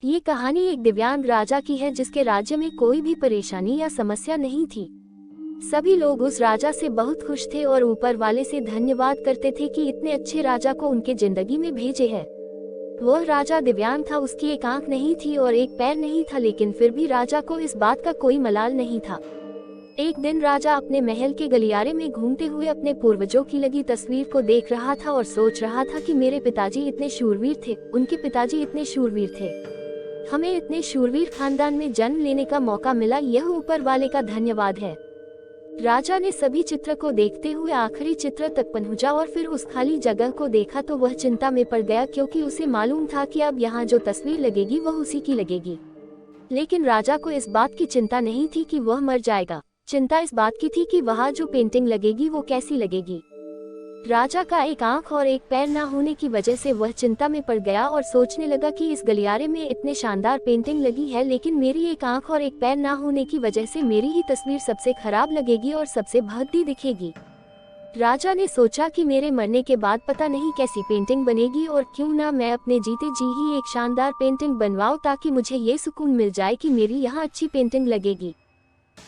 ये कहानी एक दिव्यांग राजा की है जिसके राज्य में कोई भी परेशानी या समस्या नहीं थी। सभी लोग उस राजा से बहुत खुश थे और ऊपर वाले से धन्यवाद करते थे कि इतने अच्छे राजा को उनके जिंदगी में भेजे है। वह राजा दिव्यांग था, उसकी एक आंख नहीं थी और एक पैर नहीं था, लेकिन फिर भी राजा को इस बात का कोई मलाल नहीं था। एक दिन राजा अपने महल के गलियारे में घूमते हुए अपने पूर्वजों की लगी तस्वीर को देख रहा था और सोच रहा था कि मेरे पिताजी इतने शूरवीर थे, उनके पिताजी इतने शूरवीर थे, हमें इतने शूरवीर खानदान में जन्म लेने का मौका मिला, यह ऊपर वाले का धन्यवाद है। राजा ने सभी चित्र को देखते हुए आखिरी चित्र तक पहुंचा और फिर उस खाली जगह को देखा तो वह चिंता में पड़ गया, क्योंकि उसे मालूम था कि अब यहाँ जो तस्वीर लगेगी वह उसी की लगेगी। लेकिन राजा को इस बात की चिंता नहीं थी कि वह मर जाएगा, चिंता इस बात की थी कि वहाँ जो पेंटिंग लगेगी वो कैसी लगेगी। राजा का एक आंख और एक पैर न होने की वजह से वह चिंता में पड़ गया और सोचने लगा कि इस गलियारे में इतने शानदार पेंटिंग लगी है, लेकिन मेरी एक आंख और एक पैर न होने की वजह से मेरी ही तस्वीर सबसे खराब लगेगी और सबसे भद्दी दिखेगी। राजा ने सोचा कि मेरे मरने के बाद पता नहीं कैसी पेंटिंग बनेगी, और क्यों ना मैं अपने जीते जी ही एक शानदार पेंटिंग बनवाऊं, ताकि मुझे ये सुकून मिल जाए कि मेरी यहाँ अच्छी पेंटिंग लगेगी।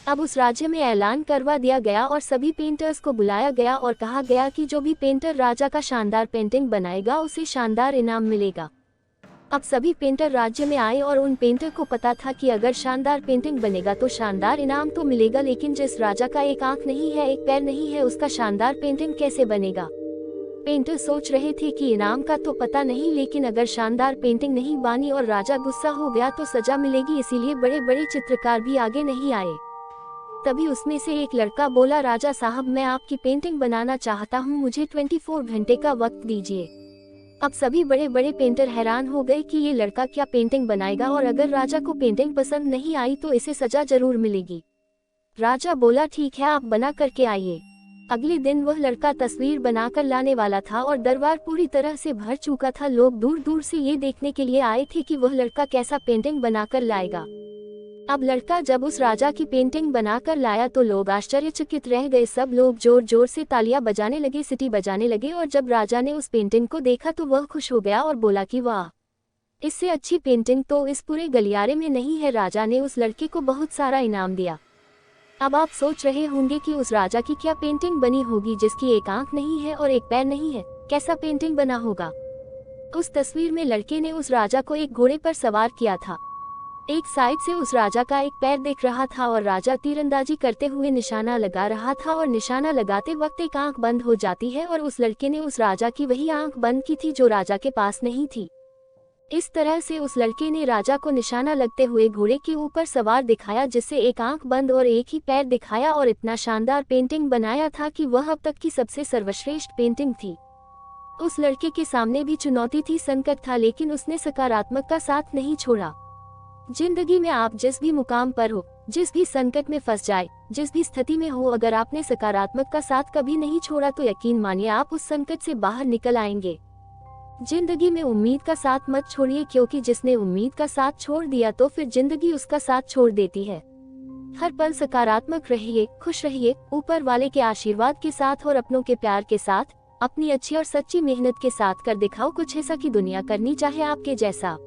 अब उस राज्य में ऐलान करवा दिया गया और सभी पेंटर्स को बुलाया गया और कहा गया कि जो भी पेंटर राजा का शानदार पेंटिंग बनाएगा उसे शानदार इनाम मिलेगा। अब सभी पेंटर राज्य में आए और उन पेंटर को पता था कि अगर शानदार पेंटिंग बनेगा तो शानदार इनाम तो मिलेगा, लेकिन जिस राजा का एक आंख नहीं है, एक पैर नहीं है, उसका शानदार पेंटिंग कैसे बनेगा। पेंटर सोच रहे थे कि इनाम का तो पता नहीं, लेकिन अगर शानदार पेंटिंग नहीं बनी और राजा गुस्सा हो गया तो सजा मिलेगी, इसीलिए बड़े बड़े चित्रकार भी आगे नहीं आए। तभी उसमें से एक लड़का बोला, राजा साहब मैं आपकी पेंटिंग बनाना चाहता हूँ, मुझे 24 घंटे का वक्त दीजिए। अब सभी बड़े बड़े पेंटर हैरान हो गए कि ये लड़का क्या पेंटिंग बनाएगा, और अगर राजा को पेंटिंग पसंद नहीं आई तो इसे सजा जरूर मिलेगी। राजा बोला ठीक है, आप बना करके आइए। अगले दिन वह लड़का तस्वीर बनाकर लाने वाला था और दरबार पूरी तरह से भर चुका था। लोग दूर दूर से ये देखने के लिए आए थे कि वह लड़का कैसा पेंटिंग बनाकर लाएगा। अब लड़का जब उस राजा की पेंटिंग बनाकर लाया तो लोग आश्चर्यचकित रह गए। सब लोग जोर जोर से तालियां बजाने लगे, सीटी बजाने लगे, और जब राजा ने उस पेंटिंग को देखा तो वह खुश हो गया और बोला कि वाह, इससे अच्छी पेंटिंग तो इस पूरे गलियारे में नहीं है। राजा ने उस लड़के को बहुत सारा इनाम दिया। अब आप सोच रहे होंगे कि उस राजा की क्या पेंटिंग बनी होगी जिसकी एक आंख नहीं है और एक पैर नहीं है, कैसा पेंटिंग बना होगा। उस तस्वीर में लड़के ने उस राजा को एक घोड़े पर सवार किया था। एक साइड से उस राजा का एक पैर दिख रहा था और राजा तीरंदाजी करते हुए निशाना लगा रहा था, और निशाना लगाते वक्त एक आंख बंद हो जाती है और उस लड़के ने उस राजा की वही आंख बंद की थी जो राजा के पास नहीं थी। इस तरह से उस लड़के ने राजा को निशाना लगते हुए घोड़े के ऊपर सवार दिखाया, जिससे एक आंख बंद और एक ही पैर दिखाया, और इतना शानदार पेंटिंग बनाया था कि वह अब तक की सबसे सर्वश्रेष्ठ पेंटिंग थी। उस लड़के के सामने भी चुनौती थी, संकट था, लेकिन उसने सकारात्मक का साथ नहीं छोड़ा। जिंदगी में आप जिस भी मुकाम पर हो, जिस भी संकट में फंस जाए, जिस भी स्थिति में हो, अगर आपने सकारात्मक का साथ कभी नहीं छोड़ा तो यकीन मानिए आप उस संकट से बाहर निकल आएंगे। जिंदगी में उम्मीद का साथ मत छोड़िए, क्योंकि जिसने उम्मीद का साथ छोड़ दिया तो फिर जिंदगी उसका साथ छोड़ देती है। हर पल सकारात्मक रहिए, खुश रहिए, ऊपर वाले के आशीर्वाद के साथ और अपनों के प्यार के साथ, अपनी अच्छी और सच्ची मेहनत के साथ कर दिखाओ कुछ ऐसा कि दुनिया करनी चाहे आपके जैसा।